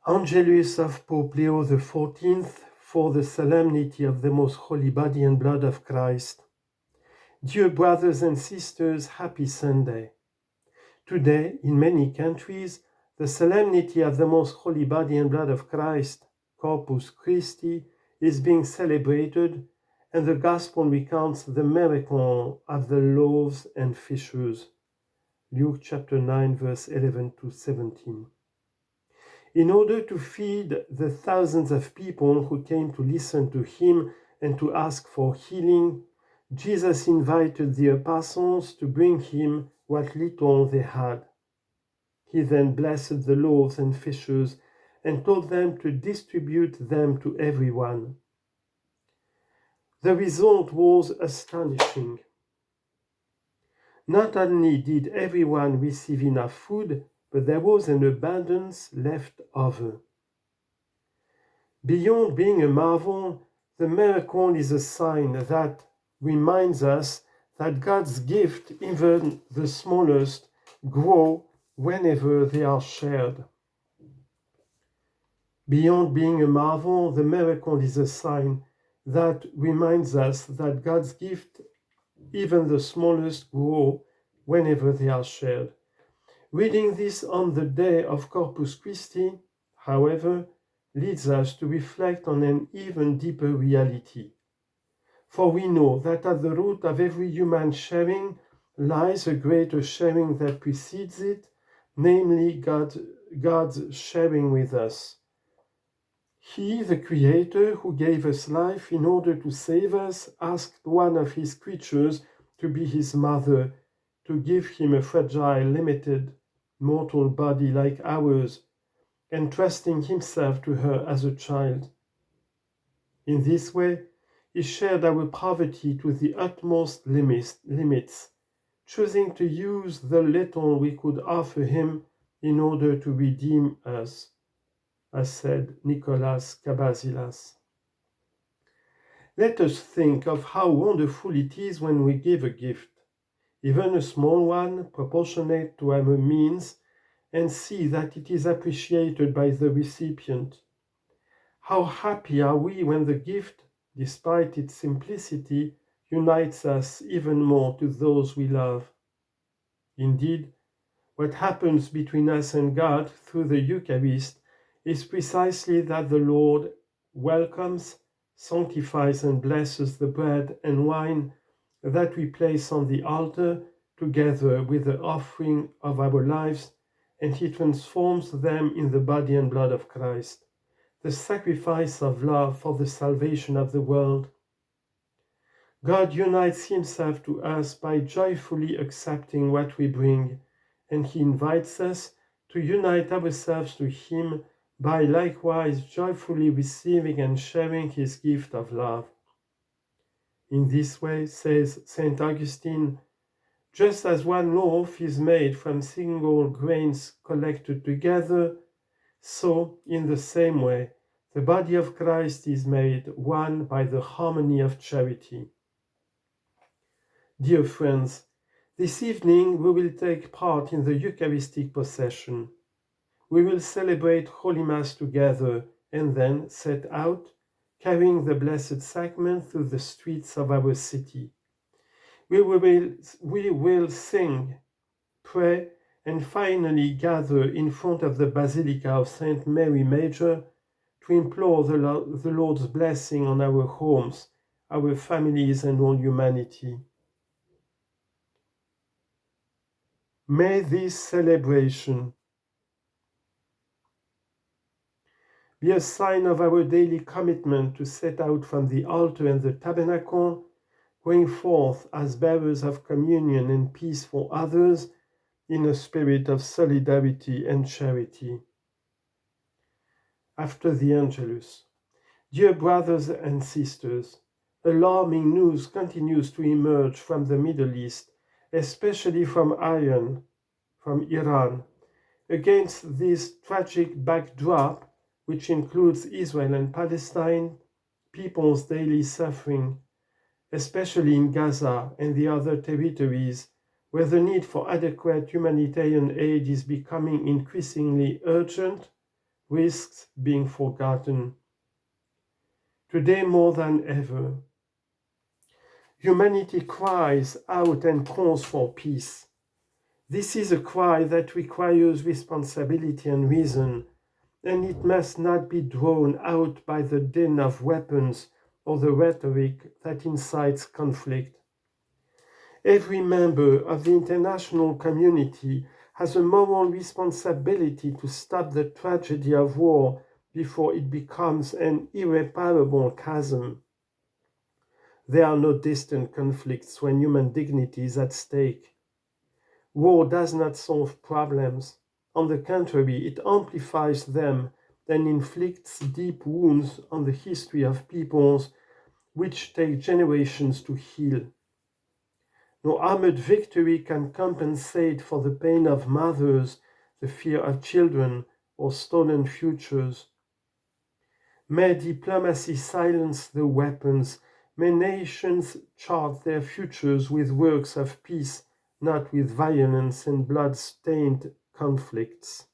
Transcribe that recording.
Angelus of Pope Leo XIV for the solemnity of the most holy body and blood of Christ. Dear brothers and sisters, happy Sunday. Today, in many countries, the solemnity of the most holy body and blood of Christ, Corpus Christi, is being celebrated, and the Gospel recounts the miracle of the loaves and fishes. Luke chapter 9, verse 11 to 17. In order to feed the thousands of people who came to listen to him and to ask for healing, Jesus invited the apostles to bring him what little they had. He then blessed the loaves and fishes and told them to distribute them to everyone. The result was astonishing. Not only did everyone receive enough food, but there was an abundance left over. Beyond being a marvel, the miracle is a sign that reminds us that God's gift, even the smallest, grow whenever they are shared. Beyond being a marvel, the miracle is a sign that reminds us that God's gift, even the smallest, grow whenever they are shared. Reading this on the day of Corpus Christi, however, leads us to reflect on an even deeper reality. For we know that at the root of every human sharing lies a greater sharing that precedes it, namely God's sharing with us. He, the Creator, who gave us life in order to save us, asked one of his creatures to be his mother, to give him a fragile, limited, mortal body like ours, entrusting himself to her as a child. In this way, he shared our poverty to the utmost limits, choosing to use the little we could offer him in order to redeem us, as said Nicholas Cabasilas. Let us think of how wonderful it is when we give a gift, even a small one, proportionate to our means, and see that it is appreciated by the recipient. How happy are we when the gift, despite its simplicity, unites us even more to those we love. Indeed, what happens between us and God through the Eucharist is precisely that the Lord welcomes, sanctifies, and blesses the bread and wine that we place on the altar together with the offering of our lives, and he transforms them in the body and blood of Christ, the sacrifice of love for the salvation of the world. God unites himself to us by joyfully accepting what we bring, and he invites us to unite ourselves to him by likewise joyfully receiving and sharing his gift of love. In this way, says St. Augustine, just as one loaf is made from single grains collected together, so, in the same way, the body of Christ is made one by the harmony of charity. Dear friends, this evening we will take part in the Eucharistic procession. We will celebrate Holy Mass together and then set out, carrying the Blessed Sacrament through the streets of our city. We will sing, pray, and finally gather in front of the Basilica of St. Mary Major to implore the Lord's blessing on our homes, our families, and all humanity. May this celebration be a sign of our daily commitment to set out from the altar and the tabernacle, going forth as bearers of communion and peace for others in a spirit of solidarity and charity. After the Angelus, dear brothers and sisters, alarming news continues to emerge from the Middle East, especially from Iran. Against this tragic backdrop, which includes Israel and Palestine, people's daily suffering, especially in Gaza and the other territories, where the need for adequate humanitarian aid is becoming increasingly urgent, risks being forgotten. Today more than ever, humanity cries out and calls for peace. This is a cry that requires responsibility and reason, and it must not be drawn out by the din of weapons or the rhetoric that incites conflict. Every member of the international community has a moral responsibility to stop the tragedy of war before it becomes an irreparable chasm. There are no distant conflicts when human dignity is at stake. War does not solve problems. On the contrary, it amplifies them and inflicts deep wounds on the history of peoples which take generations to heal. No armored victory can compensate for the pain of mothers, the fear of children, or stolen futures. May diplomacy silence the weapons. May nations chart their futures with works of peace, not with violence and blood-stained conflicts.